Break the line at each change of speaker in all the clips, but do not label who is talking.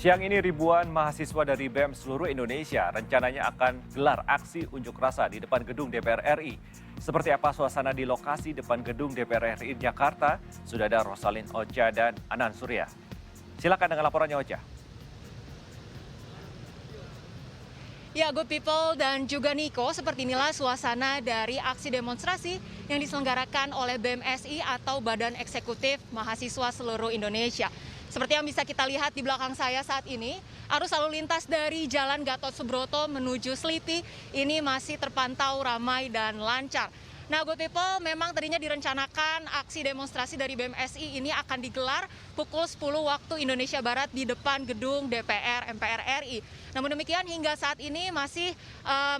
Siang ini ribuan mahasiswa dari BEM seluruh Indonesia rencananya akan gelar aksi unjuk rasa di depan gedung DPR RI. Seperti apa suasana di lokasi depan gedung DPR RI Jakarta? Sudah ada Rosalin Ocha dan Anan Surya. Silakan dengan laporannya Ocha.
Ya, good people dan juga Niko, seperti inilah suasana dari aksi demonstrasi yang diselenggarakan oleh BMSI atau Badan Eksekutif Mahasiswa Seluruh Indonesia. Seperti yang bisa kita lihat di belakang saya saat ini, arus lalu lintas dari Jalan Gatot Subroto menuju Selipi ini masih terpantau ramai dan lancar. Nah, good people, memang tadinya direncanakan aksi demonstrasi dari BMSI ini akan digelar pukul 10 waktu Indonesia Barat di depan gedung DPR MPR RI. Namun demikian hingga saat ini masih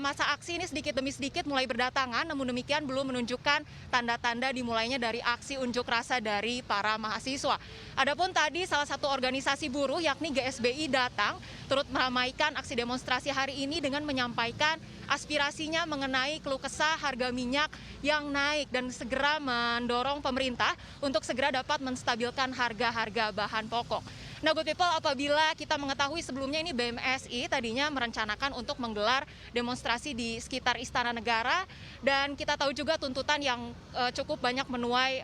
masa aksi ini sedikit demi sedikit mulai berdatangan, namun demikian belum menunjukkan tanda-tanda dimulainya dari aksi unjuk rasa dari para mahasiswa. Adapun tadi salah satu organisasi buruh yakni GSBI datang turut meramaikan aksi demonstrasi hari ini dengan menyampaikan aspirasinya mengenai keluh kesah harga minyak yang naik dan segera mendorong pemerintah untuk segera dapat menstabilkan harga-harga bahan pokok. Nah, good people, apabila kita mengetahui sebelumnya ini BMSI tadinya merencanakan untuk menggelar demonstrasi di sekitar Istana Negara, dan kita tahu juga tuntutan yang cukup banyak menuai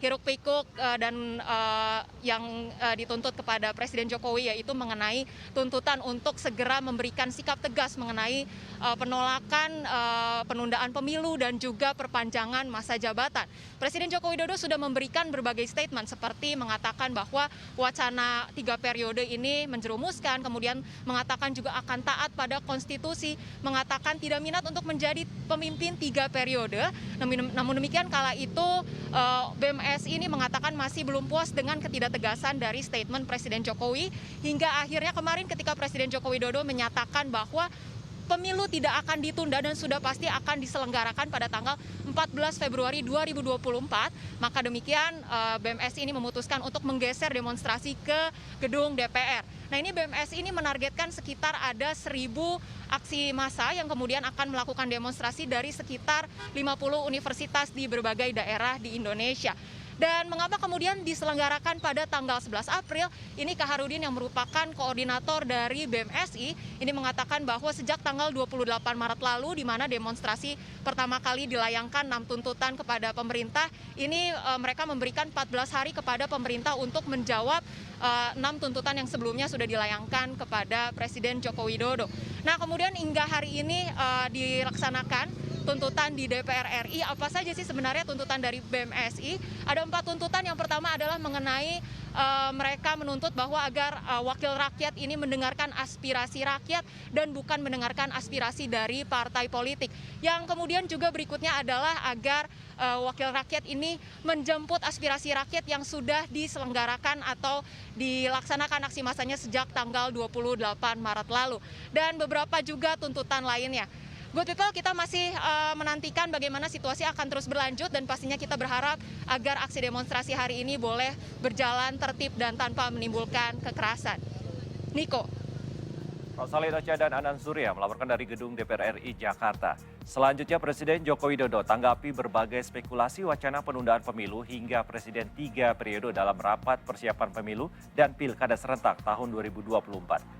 hiruk-pikuk dan yang dituntut kepada Presiden Jokowi, yaitu mengenai tuntutan untuk segera memberikan sikap tegas mengenai penolakan penundaan pemilu dan juga perpanjangan masa jabatan. Presiden Joko Widodo sudah memberikan berbagai statement seperti mengatakan bahwa wacana 3 periode ini menjerumuskan, kemudian mengatakan juga akan taat pada konstitusi, mengatakan tidak minat untuk menjadi pemimpin 3 periode. Namun demikian kala itu BMSI ini mengatakan masih belum puas dengan ketidaktegasan dari statement Presiden Jokowi, hingga akhirnya kemarin ketika Presiden Joko Widodo menyatakan bahwa pemilu tidak akan ditunda dan sudah pasti akan diselenggarakan pada tanggal 14 Februari 2024. Maka demikian BMSI ini memutuskan untuk menggeser demonstrasi ke gedung DPR. Nah, ini BMSI ini menargetkan sekitar ada 1.000 aksi massa yang kemudian akan melakukan demonstrasi dari sekitar 50 universitas di berbagai daerah di Indonesia. Dan mengapa kemudian diselenggarakan pada tanggal 11 April, ini Kaharudin yang merupakan koordinator dari BMSI, ini mengatakan bahwa sejak tanggal 28 Maret lalu, di mana demonstrasi pertama kali dilayangkan 6 tuntutan kepada pemerintah, ini mereka memberikan 14 hari kepada pemerintah untuk menjawab 6 tuntutan yang sebelumnya sudah dilayangkan kepada Presiden Joko Widodo. Nah, kemudian hingga hari ini dilaksanakan tuntutan di DPR RI. Apa saja sih sebenarnya tuntutan dari BMSI? Ada 4 tuntutan. Yang pertama adalah mengenai mereka menuntut bahwa agar wakil rakyat ini mendengarkan aspirasi rakyat dan bukan mendengarkan aspirasi dari partai politik. Yang kemudian juga berikutnya adalah agar wakil rakyat ini menjemput aspirasi rakyat yang sudah diselenggarakan atau dilaksanakan aksi massanya sejak tanggal 28 Maret lalu. Dan beberapa juga tuntutan lainnya. Good people, kita masih menantikan bagaimana situasi akan terus berlanjut, dan pastinya kita berharap agar aksi demonstrasi hari ini boleh berjalan tertib dan tanpa menimbulkan kekerasan. Niko.
Rosalin Ocha dan Anan Surya melaporkan dari gedung DPR RI Jakarta. Selanjutnya Presiden Joko Widodo tanggapi berbagai spekulasi wacana penundaan pemilu hingga Presiden 3 periode dalam rapat persiapan pemilu dan pilkada serentak tahun 2024.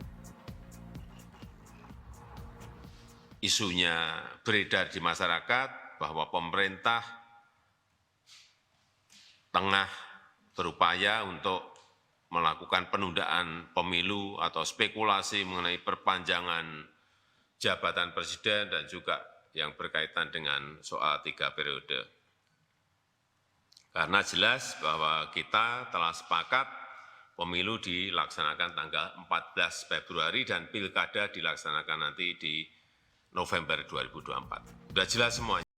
Isunya beredar di masyarakat bahwa pemerintah tengah berupaya untuk melakukan penundaan pemilu atau spekulasi mengenai perpanjangan jabatan presiden dan juga yang berkaitan dengan soal 3 periode. Karena jelas bahwa kita telah sepakat pemilu dilaksanakan tanggal 14 Februari dan pilkada dilaksanakan nanti di November 2024. Sudah jelas semuanya.